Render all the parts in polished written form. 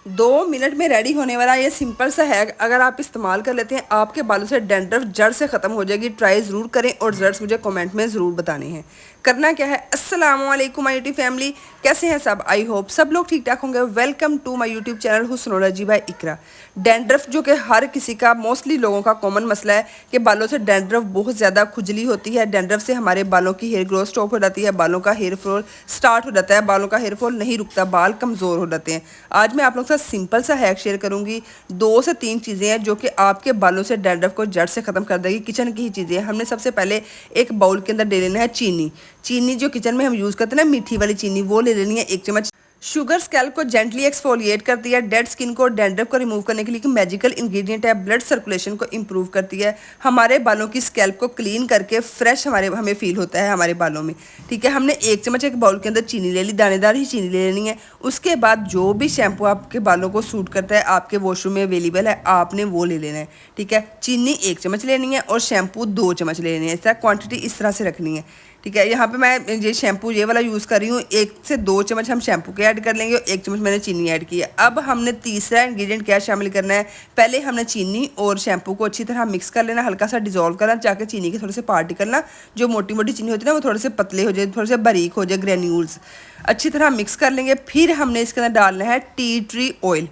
2 minute में ready होने वाला ये सिंपल सा है, अगर आप इस्तेमाल कर लेते हैं आपके बालों से डैंड्रफ जड़ से ख़त्म हो जाएगी। ट्राई ज़रूर करें और रिजल्ट्स मुझे कमेंट में ज़रूर बताने हैं। करना क्या है, अस्सलाम वालेकुम माय यूट्यूब फैमिली, कैसे हैं सब? आई होप सब लोग ठीक ठाक होंगे। Welcome to my YouTube channel Husnology by Iqra. Dandruff जो कि हर किसी का, मोस्टली लोगों का कॉमन मसला है कि बालों से डैंड्रफ बहुत ज़्यादा खुजली होती है। डैंड्रफ से हमारे बालों की हेयर ग्रोथ स्टॉप हो जाती है, बालों का हेयर फॉल स्टार्ट हो जाता है, बालों का हेयर फॉल नहीं रुकता, बाल कमज़ोर हो जाते हैं। आज मैं आप लोगों के साथ सिंपल सा हैक शेयर करूंगी। 2 से 3 चीज़ें हैं जो कि आपके बालों से डैंड्रफ को जड़ से ख़त्म कर देगी। किचन की ही चीज़ें हैं। हमने सबसे पहले एक बाउल के अंदर ले लेना है चीनी जो किचन में हम यूज़ करते हैं ना, मीठी वाली चीनी, वो ले लेनी है 1 चम्मच। शुगर स्कैल्प को जेंटली एक्सफोलिएट करती है, डेड स्किन को, डैंड्रफ को रिमूव करने के लिए एक मैजिकल इंग्रेडिएंट है। ब्लड सर्कुलेशन को इंप्रूव करती है, हमारे बालों की स्कैल्प को क्लीन करके फ्रेश हमें फील होता है हमारे बालों में। ठीक है, हमने 1 चम्मच एक बाउल के अंदर चीनी ले ली, दानेदार ही चीनी ले लेनी है। उसके बाद जो भी शैम्पू आपके बालों को सूट करता है, आपके वॉशरूम में अवेलेबल है, आपने वो ले लेना है। ठीक है, चीनी 1 चम्मच लेनी है और शैम्पू 2 चम्मच ले लेनी है। इस तरह क्वान्टिटी इस तरह से रखनी है। ठीक है, यहाँ पे मैं ये शैम्पू ये वाला यूज़ कर रही हूँ। 1 से 2 चम्मच हम शैम्पू के ऐड कर लेंगे और 1 चम्मच मैंने चीनी ऐड की है। अब हमने तीसरा इंग्रेडिएंट क्या शामिल करना है, पहले हमने चीनी और शैम्पू को अच्छी तरह मिक्स कर लेना, हल्का सा डिजोल्व करना, ताकि चीनी के थोड़े से पार्टिकल ना, जो मोटी मोटी चीनी होती है ना, वो थोड़े से पतले हो जाए, थोड़े से बारीक हो जाए, ग्रेन्यूल्स अच्छी तरह मिक्स कर लेंगे। फिर हमने इसके अंदर डालना है tea tree oil.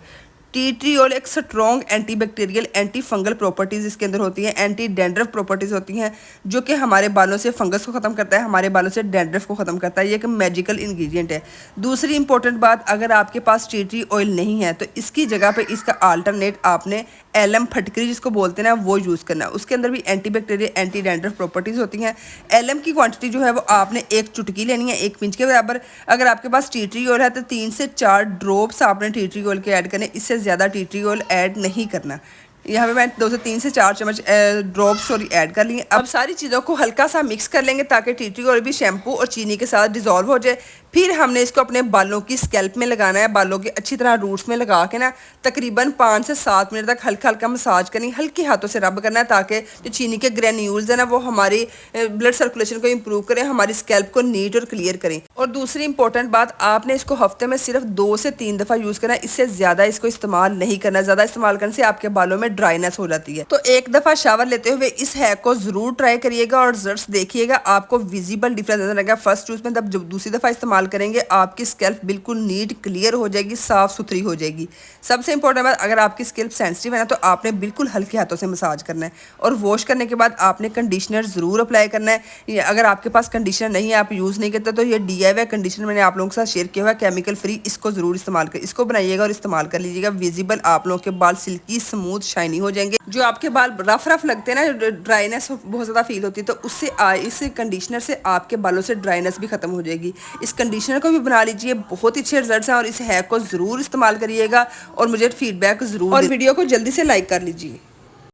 Tea tree oil एक strong anti bacterial, anti fungal properties इसके अंदर होती हैं, एंटी डैंड्रफ प्रॉपर्टीज़ होती हैं, जो कि हमारे बालों से फंगस को ख़त्म करता है, हमारे बालों से डैंड्रफ को ख़त्म करता है। ये एक मैजिकल इंग्रेडिएंट है। दूसरी इंपॉर्टेंट बात, अगर आपके पास टी ट्री ऑयल नहीं है तो इसकी जगह पे इसका अल्टरनेट आपने एलम फटकरी जिसको बोलते हैं ना, वो यूज़ करना है। उसके अंदर भी anti bacterial, anti dandruff properties होती हैं। एलम की क्वांटिटी जो है वो आपने 1 चुटकी लेनी है, 1 पिंच के बराबर। अगर आपके पास टी ट्री ऑयल है तो 3 से 4 ड्रॉप्स आपने टी ट्री ऑयल के ऐड करने, इससे ज़्यादा टी ट्री ऑयल ऐड नहीं करना। यहाँ पे मैं 2 से 3 से 4 चम्मच ड्रॉप्स सॉरी ऐड कर लिए। अब सारी चीज़ों को हल्का सा मिक्स कर लेंगे ताकि टी ट्री ऑयल भी शैम्पू और चीनी के साथ डिजोल्व हो जाए। फिर हमने इसको अपने बालों की स्कैल्प में लगाना है, बालों के अच्छी तरह रूट्स में लगा के ना तकरीबन 5 से 7 मिनट तक हल्का हल्का मसाज करनी, हल्के हाथों से रब करना है, ताकि जो चीनी के ग्रेन्यूल्स है ना, वो हमारी ब्लड सर्कुलेशन को इंप्रूव करें, हमारी स्कैल्प को नीट और क्लियर करें। और दूसरी इंपॉर्टेंट बात, आपने इसको हफ्ते में सिर्फ 2 से 3 दफ़ा यूज़ करना है, इससे ज़्यादा इसको इस्तेमाल नहीं करना। ज़्यादा इस्तेमाल करने से आपके बालों में ड्राइनेस हो जाती है। तो 1 दफ़ा शावर लेते हुए इस हैक को ज़रूर ट्राई करिएगा और रिजल्ट्स देखिएगा, आपको विजिबल डिफरेंस नजर आएगा फर्स्ट यूज़ में। तब जब दूसरी दफ़ा इस्तेमाल करेंगे आपकी स्कैल्प बिल्कुल नीट क्लियर हो जाएगी, साफ़ सुथरी हो जाएगी। सबसे इंपॉर्टेंट बात, अगर आपकी स्कैल्प सेंसिटिव है ना, तो आपने बिल्कुल हल्के हाथों से मसाज करना है और वॉश करने के बाद आपने कंडीशनर ज़रूर अप्लाई करना है। अगर आपके पास कंडीशनर नहीं है, आप यूज़ नहीं करते, तो ये DIY कंडीशनर मैंने आप लोगों के साथ शेयर किया हुआ है, केमिकल फ्री। इसको ज़रूर इस्तेमाल कर, इसको बनाइएगा और इस्तेमाल कर लीजिएगा। विजिबल आप लोगों के बाल सिल्की, स्मूथ, शाइनी हो जाएंगे। जो आपके बाल रफ लगते हैं ना, ड्राइनेस बहुत ज़्यादा फील होती है, तो उससे इस कंडीशनर से आपके बालों से ड्राइनेस भी खत्म हो जाएगी। इस कंडीशनर को भी बना लीजिए, बहुत ही अच्छे रिजल्ट्स हैं और इस हैक को ज़रूर इस्तेमाल करिएगा और मुझे फीडबैक ज़रूर, और वीडियो को जल्दी से लाइक कर लीजिए।